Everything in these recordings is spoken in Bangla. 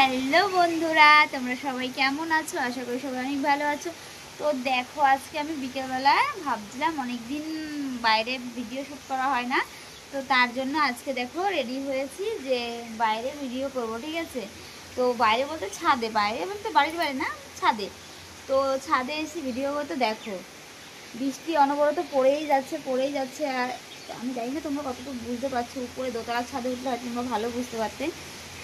হ্যালো বন্ধুরা, তোমরা সবাই কেমন আছো? আশা করি সবাই অনেক ভালো আছো। তো দেখো, আজকে আমি বিকেলবেলা ভাবছিলাম অনেকদিন বাইরে ভিডিও শ্যুট করা হয় না, তো তার জন্য আজকে দেখো রেডি হয়েছি যে বাইরে ভিডিও করব, ঠিক আছে? তো বাইরে বলতে ছাদে, বাইরে বলতে বাড়ির বাইরে না, ছাদে। তো ছাদে এসে ভিডিও করতে দেখো বৃষ্টি অনবরত পড়েই যাচ্ছে। আর আমি জানি না তোমরা কতটুকু বুঝতে পারছো, উপরে দোতলার ছাদে উঠলে হয়তো তোমরা ভালো বুঝতে পারতে।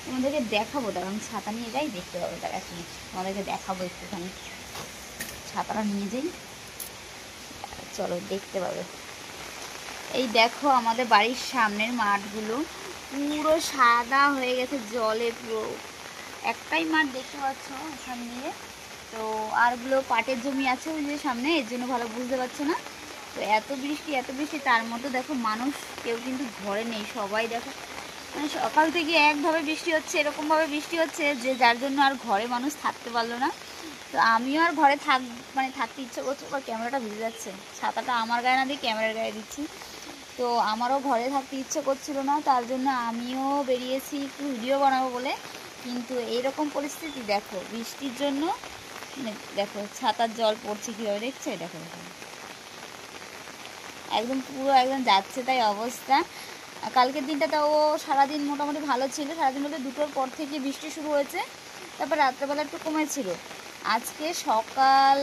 তোমাদেরকে দেখাবো, দাঁড়া আমি ছাতা নিয়ে যাই, দেখতে পাবো। তার এখন তোমাদেরকে দেখাবো একটুখানি, ছাতাটা নিয়ে যাই, চলো দেখতে পাবে। এই দেখো আমাদের বাড়ির সামনের মাঠগুলো পুরো সাদা হয়ে গেছে জলে, পুরো একটাই মাঠ দেখতে পাচ্ছ ওখান দিয়ে। তো আরগুলো পাটের জমি আছে ওই যে সামনে, এর জন্য ভালো বুঝতে পারছো না। তো এত বৃষ্টি, তার মতো দেখো মানুষ কেউ কিন্তু ঘরে নেই, সবাই দেখো মানে সকাল থেকে একভাবে বৃষ্টি হচ্ছে, এরকমভাবে বৃষ্টি হচ্ছে যে যার জন্য আর ঘরে মানুষ থাকতে পারলো না। তো আমিও আর ঘরে থাকতে ইচ্ছে করছে, আবার ক্যামেরাটা ভিজে যাচ্ছে, ছাতাটা আমার গায়ে না দিয়ে ক্যামেরার গায়ে দিচ্ছি। তো আমারও ঘরে থাকতে ইচ্ছে করছিল না, তার জন্য আমিও বেরিয়েছি একটু ভিডিও বানাবো বলে। কিন্তু এইরকম পরিস্থিতি দেখো বৃষ্টির জন্য, দেখো ছাতার জল পড়ছে কীভাবে, দেখছে? দেখো একদম পুরো একদম যাচ্ছে তাই অবস্থা। কালকের দিনটা তো ও সারাদিন মোটামুটি ভালো ছিল, সারাদিন বলতে 2টোর পর থেকে বৃষ্টি শুরু হয়েছে, তারপর রাত্রেবেলা একটু কমেছিল। আজকে সকাল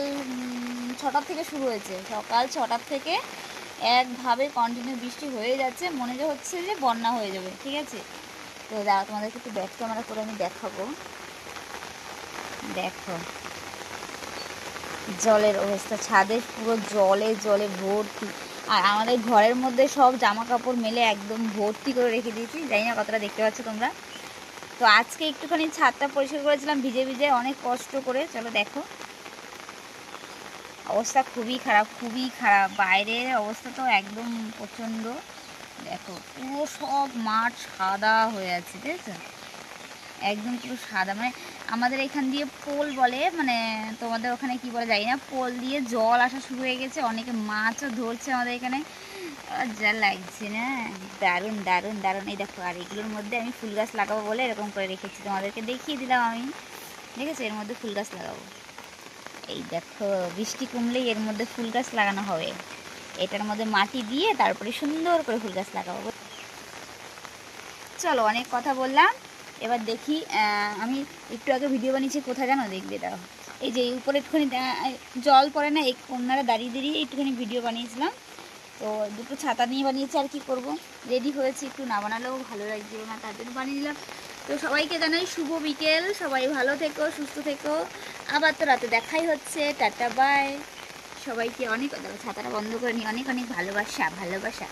6টার থেকে শুরু হয়েছে, সকাল 6টার থেকে একভাবে কন্টিনিউ বৃষ্টি হয়ে যাচ্ছে, মনে হচ্ছে যে বন্যা হয়ে যাবে, ঠিক আছে? তো তোমাদেরকে একটু ব্যাক ক্যামেরা করে আমি দেখাবো। দেখো জলের অবস্থা, ছাদে পুরো জলে ভর্তি। আর আমাদের ঘরের মধ্যে সব জামা কাপড় মেলে একদম ভর্তি করে রেখে দিয়েছি, জানি না কতটা দেখতে পাচ্ছ তোমরা। তো আজকে একটুখানি ছাদটা পরিষ্কার করেছিলাম ভিজে অনেক কষ্ট করে। চলো দেখো, অবস্থা খুবই খারাপ, বাইরের অবস্থা তো একদম প্রচণ্ড। দেখো পুরো সব মাঠ সাদা হয়ে আছে, ঠিক আছে? একদম পুরো সাদা, মানে আমাদের এখান দিয়ে পোল বলে, মানে তোমাদের ওখানে কি বলে জানি না, পোল দিয়ে জল আসা শুরু হয়ে গেছে, অনেকে মাছও ধরছে আমাদের এখানে। যা লাগছে না, দারুণ। এই দেখো, আর এগুলোর মধ্যে আমি ফুল গাছ লাগাবো বলে এরকম করে রেখেছি, তোমাদেরকে দেখিয়ে দিলাম আমি, ঠিক আছে? এর মধ্যে ফুল গাছ লাগাবো। এই দেখো বৃষ্টি কমলেই এর মধ্যে ফুল গাছ লাগানো হবে, এটার মধ্যে মাটি দিয়ে তারপরে সুন্দর করে ফুল গাছ লাগাবো। চলো অনেক কথা বললাম, এবার দেখি। আমি একটু আগে ভিডিও বানিয়েছি, কোথায় জানো? দেখবে দাও, এই যে উপরে একটুখানি জল পড়ে না, এই কন্যারা দাঁড়িয়ে একটুখানি ভিডিও বানিয়েছিলাম। তো 2টো ছাতা নিয়ে বানিয়েছি, আর কি করব, রেডি হয়েছি, একটু না বানালেও ভালো লাগছিল না, তার জন্য বানিয়ে দিলাম। তো সবাইকে জানাই শুভ বিকেল, সবাই ভালো থেকো, সুস্থ থেকো, আবার তো রাতে দেখাই হচ্ছে, টাটা বাই। সবাইকে অনেক, ছাতাটা বন্ধ করে নিই, অনেক ভালোবাসা।